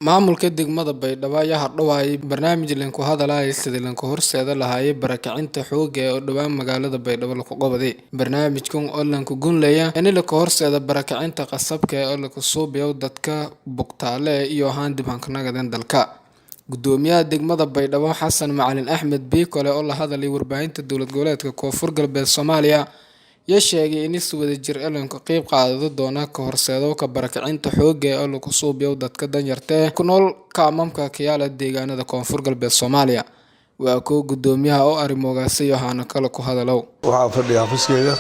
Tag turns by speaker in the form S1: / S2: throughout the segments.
S1: Maamulka degmada Baydhabo ayaa hordhawaayay barnaamij ku hadalaya sidii loo horseedi lahaa barakacinta xoogga ee u dhow magaalada Baydhabo lagu qabsaday. Barnaamijkan oo la gun leeyahay in la horseedo barakacinta qasabka ee la suubiyo dadka bogtaale iyo dib u hanqalnaadeen dalka. Gudoomiyaha degmada Baydhabo Xasan Macalin Axmed Biikole oo la hadlay warbaahinta dowlad goboleedka Koonfur Galbeed Soomaaliya ayaa sheegay in si wadajir ah ka qayb qaadan doona ka horseedowga barakacinta xoogga ee lagu suubiyo dadka danyarta ah ku nool kaamamka Kiyaala deegaanada Koonfur Galbeed Soomaaliya. Waa ko gudoomiyaha oo arrimogaasi waxaana kala ku hadalow.
S2: Waxaan fadhiyaa xafiiskayga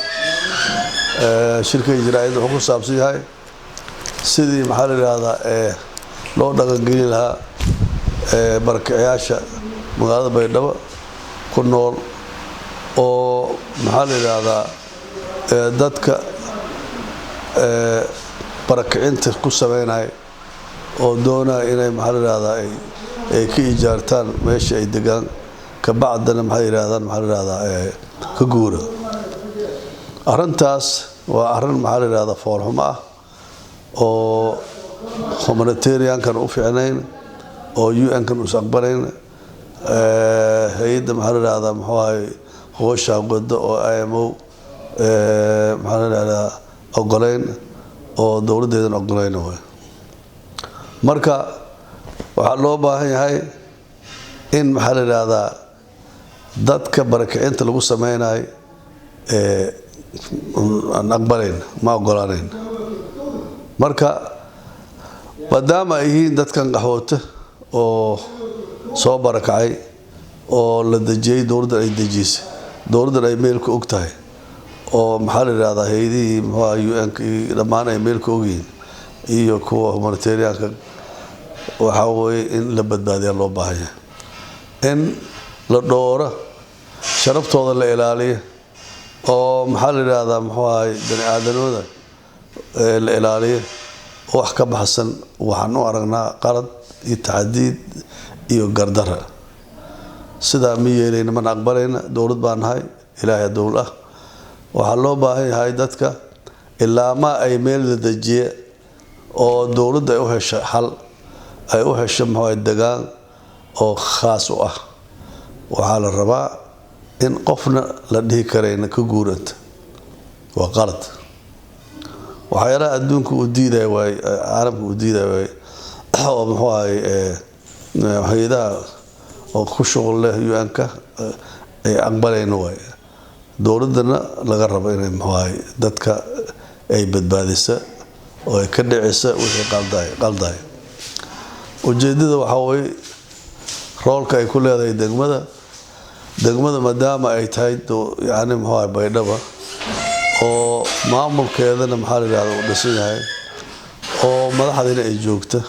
S2: shirkay jiraayad wuxuu ku saabsan yahay sidii maxaa la yiraahdaa loo dhaqangelin lahaa barakacayaasha magaalada Baydhabo ku nool oo maxaa la yiraahdaa dadka barakacinta ku sameynay oo doona inay maxaa la yiraahdaa ay ka ijaartaan meesha ay degaan ka bacdana maxaa la yiraahdaa ka guura. Arrintaas waa arrin maxaa la yiraahdaa foorxumo ah oo humanitarian-kan u fiicnayn oo UN-kan u aqbalayn hay'adda maxaa la yiraahdaa hawsha waddo oo IMO maxaa la yiraahdaa ogolayn oo dawladdeedan ogolayn marka waxa loo baahan yahay in maxaa la yiraahdaa dadka barakacinta lagu sameeyay aan aqbalayn ma ogolaanayn marka maadaama ay yihiin dadkan qaxoota oo soo barakacay oo la dajiyay dawladda ay dajisay dawladda ay meel ku og tahay oo maxaa la yiraahdaa hay'adii UN-ka dhamaan ay meel ku ogyihiin iyo kuwa humanitarian-ka waxa weeye in la badbaadiyo loo baahan yahay in la dhooro sharaftooda la ilaaliyo oo maxaa la yiraahdaa bani aadamada la ilaaliyo wax ka baxsan waxaan u aragnaa qalad iyo taxadiid iyo gardara sida ma yeelayna ma aqbalayna dawlad baan nahay ilaahay dawlad ah waxa loo baahan yahay dadka ilaa ma ay meel la dajiye oo dawladda ay u hesho xal ay u hesho degaan oo khaas u ah waxa la rabaa in qofna la dhihi karayna ka guuranta waa qalad waxyaalaha adduunka u diiday way caalamka u diiday way oo hay'adaha oo ku shughul leh UN-ka ay aqbalayno way dawladana laga rabo inay dadka ay badbaadiso oo ay ka dhicisa wixii qalday ujeedada waxa weeye roolka ay ku leedahay degmada maadaama ay tahay Baydhabo oo maamulkeedana maxaa la yiraahdaa u dhisan yahay oo madaxdeena ay joogto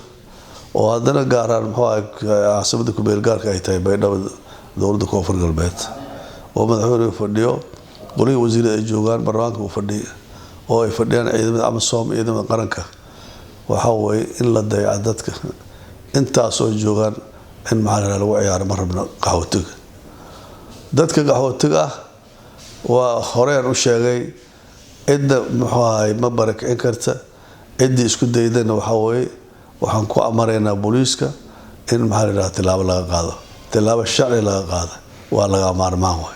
S2: oo haddana gaaraan caasimada ku meel gaarka ay tahay Baydhabo dawladda Koonfur Galbeed oo madaxweynuhu fadhiyo guriga wasiirada ay joogaan barnaamijka uu fadhiyo oo ay fadhiyaan ciidamada AMISOM ciidamada qaranka waxa weeye in la dayaco dadka intaas oo joogaan in maxaa lagu ciyaaro ma rabno qaxootiga dadka qaxootiga ah waa horeen u sheegay cidda ma barakicin karta cidda isku daydana waxa weeye waxaan ku amaraynaa booliiska in maxaa la yiraahdaa tilaabo laga qaado tilaabo sharci laga qaado waa laga maarmaan way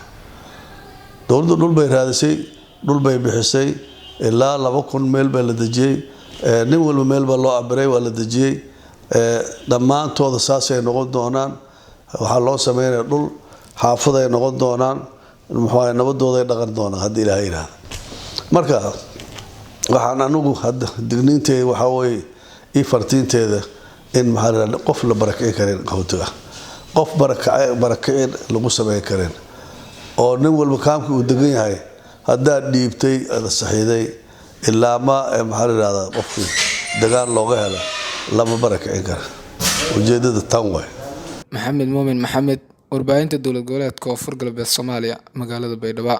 S2: dawladdu dhul bay raadisay dhul bay bixisay ilaa 2,000 meel baa la dajiyay nin walba meel baa loo abiray waa la dajiyay dhammaantooda saasay noqon doonaan waxa loo sameeyay dhul xaafad ay noqon doonaan nabadooda ay dhaqan doonaan haddii Ilaahay yiraahdo marka waxaan anigu hadda digniinteeda waxa weeye fartiinteeda in qof la barakicin karin qaxootiga qof barakicin lagu sameyn karin oo nin walba kaamka uu degan yahay haddaa dhiibtay saxiiday ilaa ma maxaa la yiraahdaa qofkii degaan looga helo lama barakicin karo ujeedada tan way
S1: Maxamed Muumin Maxamed warbaahinta dowlad goboleedka Koonfur Galbeed Soomaaliya magaalada Baydhabo.